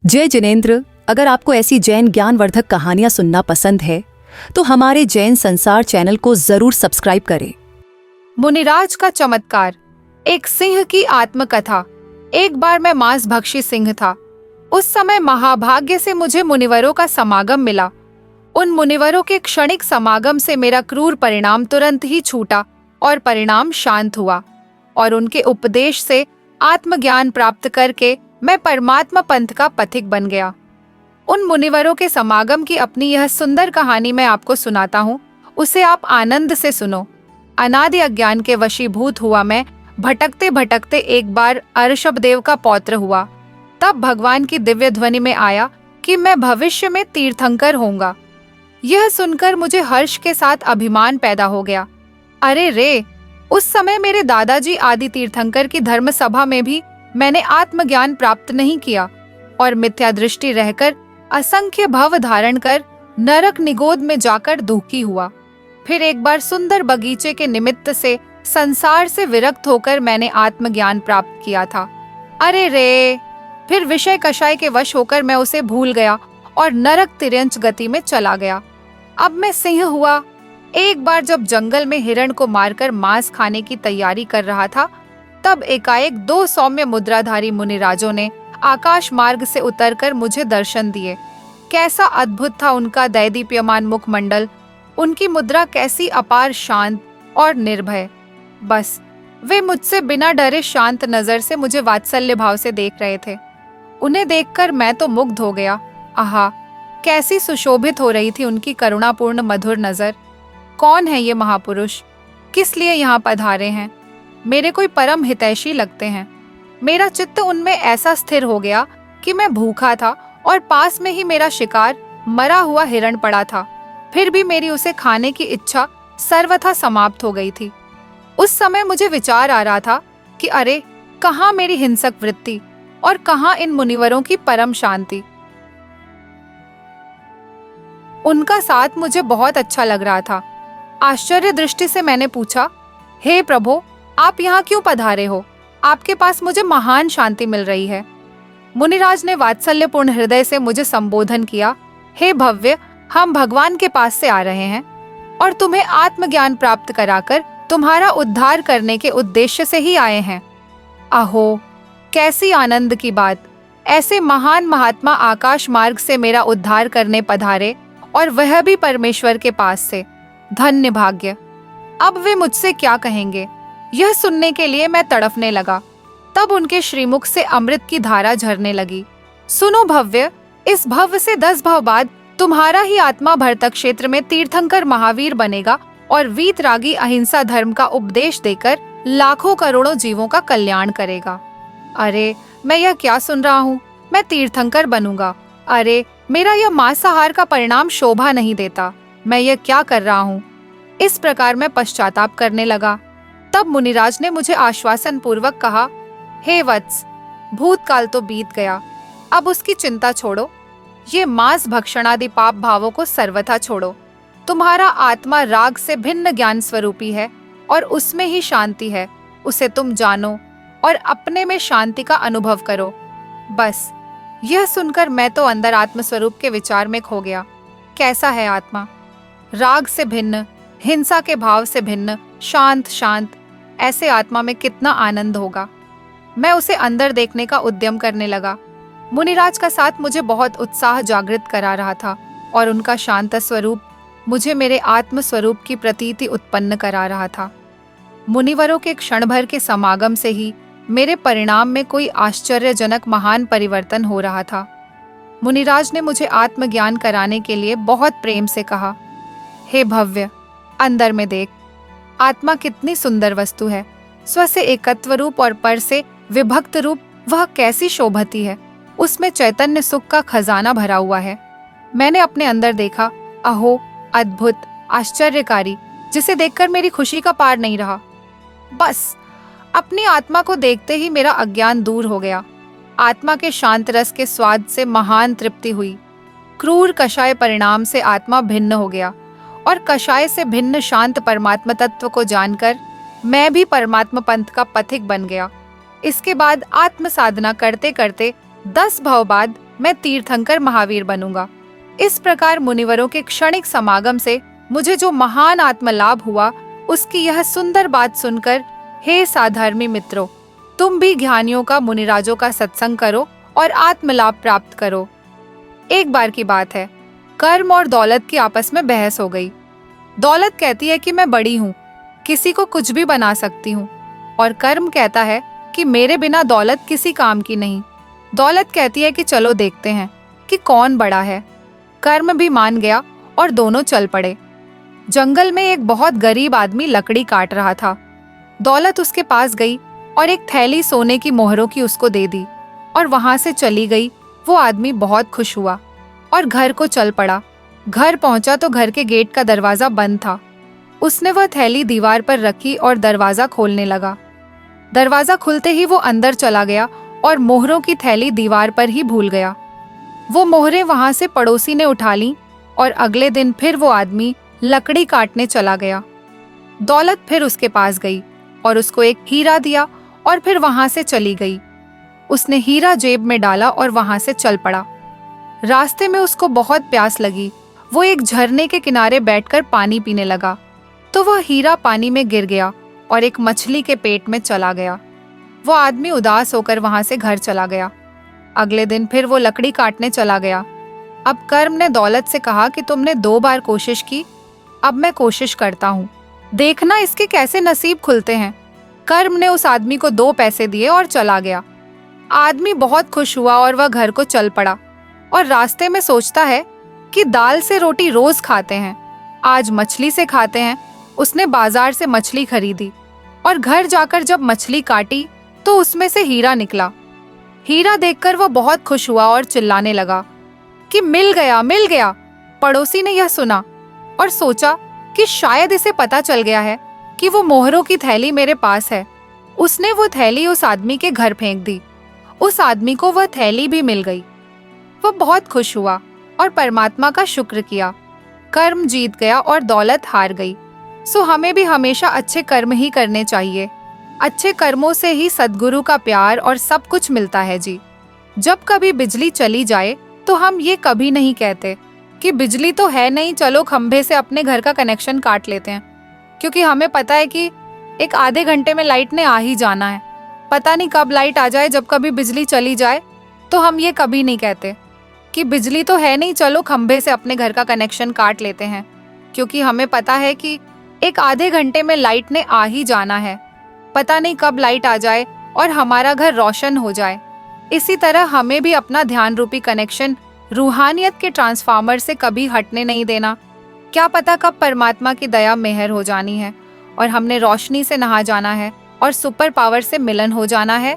जय जिनेंद्र, अगर आपको ऐसी जैन ज्ञानवर्धक कहानियां सुनना पसंद है तो हमारे जैन संसार चैनल को जरूर सब्सक्राइब करें। मुनिराज का चमत्कार। एक सिंह की आत्मकथा। एक बार मैं मांसभक्षी सिंह था। उस समय महाभाग्य से मुझे मुनिवरों का समागम मिला। उन मुनिवरों के क्षणिक समागम से मेरा क्रूर परिणाम तुरंत ही छूटा और परिणाम शांत हुआ, और उनके उपदेश से आत्मज्ञान प्राप्त करके मैं परमात्मा पंथ का पथिक बन गया। उन मुनिवरों के समागम की अपनी यह सुंदर कहानी मैं आपको सुनाता हूँ। उसे आप आनंद से सुनो। अनादि अज्ञान के वशीभूत हुआ मैं भटकते भटकते एक बार ऋषभदेव का पौत्र हुआ। तब भगवान की दिव्य ध्वनि में आया कि मैं भविष्य में तीर्थंकर होऊंगा। यह सुनकर मुझे हर्ष के साथ अभिमान पैदा हो गया। अरे रे, उस समय मेरे दादाजी आदि तीर्थंकर की धर्म सभा में भी मैंने आत्मज्ञान प्राप्त नहीं किया और मिथ्या दृष्टि रहकर असंख्य भव धारण कर नरक निगोद में जाकर दुखी हुआ। फिर एक बार सुंदर बगीचे के निमित्त से संसार से विरक्त होकर मैंने आत्मज्ञान प्राप्त किया था। अरे रे, फिर विषय कषाय के वश होकर मैं उसे भूल गया और नरक तिर्यंच गति में चला गया। अब मैं सिंह हुआ। एक बार जब जंगल में हिरण को मारकर मांस खाने की तैयारी कर रहा था, तब एकाएक दो सौम्य मुद्राधारी मुनिराजों ने आकाश मार्ग से उतरकर मुझे दर्शन दिए। कैसा अद्भुत था उनका दैदीप्यमान मुखमंडल, उनकी मुद्रा कैसी अपार शांत और निर्भय। बस वे मुझसे बिना डरे शांत नजर से मुझे वात्सल्य भाव से देख रहे थे। उन्हें देखकर मैं तो मुग्ध हो गया। आहा, कैसी सुशोभित हो रही थी उनकी करुणापूर्ण मधुर नजर। कौन है ये महापुरुष? किस लिए यहाँ पधारे हैं? मेरे कोई परम हितैषी लगते हैं। मेरा चित्त उनमें ऐसा स्थिर हो गया कि मैं भूखा था और पास में ही मेरा शिकार मरा हुआ हिरण पड़ा था। फिर भी मेरी उसे खाने की इच्छा सर्वथा समाप्त हो गई थी। उस समय मुझे विचार आ रहा था कि अरे, कहाँ मेरी हिंसक वृत्ति और कहाँ इन मुनिवरों की परम शांति। उनका साथ मुझे बहुत अच्छा लग रहा था। आश्चर्य दृष्टि से मैंने पूछा, हे प्रभु, आप यहाँ क्यों पधारे हो? आपके पास मुझे महान शांति मिल रही है। मुनिराज ने वात्सल्यपूर्ण हृदय से मुझे संबोधन किया, हे भव्य, हम भगवान के पास से आ रहे हैं और तुम्हें आत्मज्ञान प्राप्त कराकर तुम्हारा उद्धार करने के उद्देश्य से ही आए हैं। अहो, कैसी आनंद की बात! ऐसे महान महात्मा आकाश मार्ग से मेरा उद्धार करने पधारे, और वह भी परमेश्वर के पास से। धन्य भाग्य! अब वे मुझसे क्या कहेंगे, यह सुनने के लिए मैं तड़फने लगा। तब उनके श्रीमुख से अमृत की धारा झरने लगी। सुनो भव्य, इस भव से 10 भव बाद तुम्हारा ही आत्मा भरतक क्षेत्र में तीर्थंकर महावीर बनेगा और वीतरागी अहिंसा धर्म का उपदेश देकर लाखों करोड़ों जीवों का कल्याण करेगा। अरे, मैं यह क्या सुन रहा हूँ? मैं तीर्थंकर बनूंगा? अरे, मेरा यह मांसाहार का परिणाम शोभा नहीं देता। मैं यह क्या कर रहा हूँ? इस प्रकार मैं पश्चाताप करने लगा। तब मुनिराज ने मुझे आश्वासन पूर्वक कहा, हे वत्स, भूतकाल तो बीत गया, अब उसकी चिंता छोड़ो। ये मांस भक्षणादि पाप भावों को सर्वथा छोड़ो। तुम्हारा आत्मा राग से भिन्न ज्ञान स्वरूपी है और उसमें ही शांति है। उसे तुम जानो और अपने में शांति का अनुभव करो। बस यह सुनकर मैं तो अंदर आत्मस्वरूप के विचार में खो गया। कैसा है आत्मा? राग से भिन्न, हिंसा के भाव से भिन्न, शांत शांत। ऐसे आत्मा में कितना आनंद होगा। मैं उसे अंदर देखने का उद्यम करने लगा। मुनिराज का साथ मुझे बहुत उत्साह जागृत करा रहा था और उनका शांत स्वरूप मुझे मेरे आत्म स्वरूप की प्रतीति उत्पन्न करा रहा था। मुनिवरों के क्षण भर के समागम से ही मेरे परिणाम में कोई आश्चर्यजनक महान परिवर्तन हो रहा था। मुनिराज ने मुझे आत्मज्ञान कराने के लिए बहुत प्रेम से कहा, हे भव्य, अंदर में देख। आत्मा कितनी सुंदर वस्तु है। स्व से एकत्व रूप और पर से विभक्त रूप वह कैसी शोभती है। उसमें चैतन्य सुख का खजाना भरा हुआ है। मैंने अपने अंदर देखा। अहो, अद्भुत, आश्चर्यकारी, जिसे देखकर मेरी खुशी का पार नहीं रहा। बस अपनी आत्मा को देखते ही मेरा अज्ञान दूर हो गया। आत्मा के शांत रस के स्वाद से महान तृप्ति हुई। क्रूर कषाय परिणाम से आत्मा भिन्न हो गया और कषाय से भिन्न शांत परमात्मा तत्व को जानकर मैं भी परमात्मा पंथ का पथिक बन गया। इसके बाद आत्म साधना करते करते 10 भव बाद मैं तीर्थंकर महावीर बनूंगा। इस प्रकार मुनिवरों के क्षणिक समागम से मुझे जो महान आत्मलाभ हुआ, उसकी यह सुंदर बात सुनकर हे साधर्मी मित्रों, तुम भी ज्ञानियों का, मुनिराजों का सत्संग करो और आत्मलाभ प्राप्त करो। एक बार की बात है, कर्म और दौलत की आपस में बहस हो गई। दौलत कहती है कि मैं बड़ी हूँ, किसी को कुछ भी बना सकती हूँ, और कर्म कहता है कि मेरे बिना दौलत किसी काम की नहीं। दौलत कहती है कि चलो देखते हैं कि कौन बड़ा है। कर्म भी मान गया और दोनों चल पड़े। जंगल में एक बहुत गरीब आदमी लकड़ी काट रहा था। दौलत उसके पास गई और एक थैली सोने की मोहरों की उसको दे दी और वहां से चली गई। वो आदमी बहुत खुश हुआ और घर को चल पड़ा। घर पहुंचा तो घर के गेट का दरवाजा बंद था। उसने वह थैली दीवार पर रखी और दरवाजा खोलने लगा। दरवाजा खुलते ही वो अंदर चला गया और मोहरों की थैली दीवार पर ही भूल गया। वो मोहरें वहां से पड़ोसी ने उठा लीं और अगले दिन फिर वो आदमी लकड़ी काटने चला गया। दौलत फिर उसके पास गई और उसको एक हीरा दिया और फिर वहां से चली गई। उसने हीरा जेब में डाला और वहां से चल पड़ा। रास्ते में उसको बहुत प्यास लगी। वो एक झरने के किनारे बैठकर पानी पीने लगा तो वह हीरा पानी में गिर गया और एक मछली के पेट में चला गया। वो आदमी उदास होकर वहां से घर चला गया। अगले दिन फिर वो लकड़ी काटने चला गया। अब कर्म ने दौलत से कहा कि तुमने 2 बार कोशिश की, अब मैं कोशिश करता हूँ, देखना इसके कैसे नसीब खुलते हैं। कर्म ने उस आदमी को 2 पैसे दिए और चला गया। आदमी बहुत खुश हुआ और वह घर को चल पड़ा और रास्ते में सोचता है कि दाल से रोटी रोज खाते हैं, आज मछली से खाते हैं। उसने बाजार से मछली खरीदी और घर जाकर जब मछली काटी तो उसमें से हीरा निकला। हीरा देखकर वह बहुत खुश हुआ और चिल्लाने लगा कि मिल गया, मिल गया। पड़ोसी ने यह सुना और सोचा कि शायद इसे पता चल गया है कि वो मोहरों की थैली मेरे पास है। उसने वो थैली उस आदमी के घर फेंक दी। उस आदमी को वह थैली भी मिल गई। वह बहुत खुश हुआ और परमात्मा का शुक्र किया। कर्म जीत गया और दौलत हार गई। सो हमें भी हमेशा अच्छे कर्म ही करने चाहिए। अच्छे कर्मों से ही सद्गुरु का प्यार और सब कुछ मिलता है जी। जब कभी बिजली चली जाए तो हम ये कभी नहीं कहते कि बिजली तो है नहीं, चलो खंभे से अपने घर का कनेक्शन काट लेते हैं, क्योंकि हमें पता है कि एक आधे घंटे में लाइट ने आ ही जाना है। पता नहीं कब लाइट आ जाए। जब कभी बिजली चली जाए तो हम ये कभी नहीं कहते कि बिजली तो है नहीं, चलो खंभे से अपने घर का कनेक्शन काट लेते हैं, क्योंकि हमें पता है कि एक आधे घंटे में लाइट ने आ ही जाना है। पता नहीं कब लाइट आ जाए और हमारा घर रोशन हो जाए। इसी तरह हमें भी अपना ध्यान रूपी कनेक्शन रूहानियत के ट्रांसफार्मर से कभी हटने नहीं देना। क्या पता कब परमात्मा की दया मेहर हो जानी है और हमने रोशनी से नहा जाना है और सुपर पावर से मिलन हो जाना है।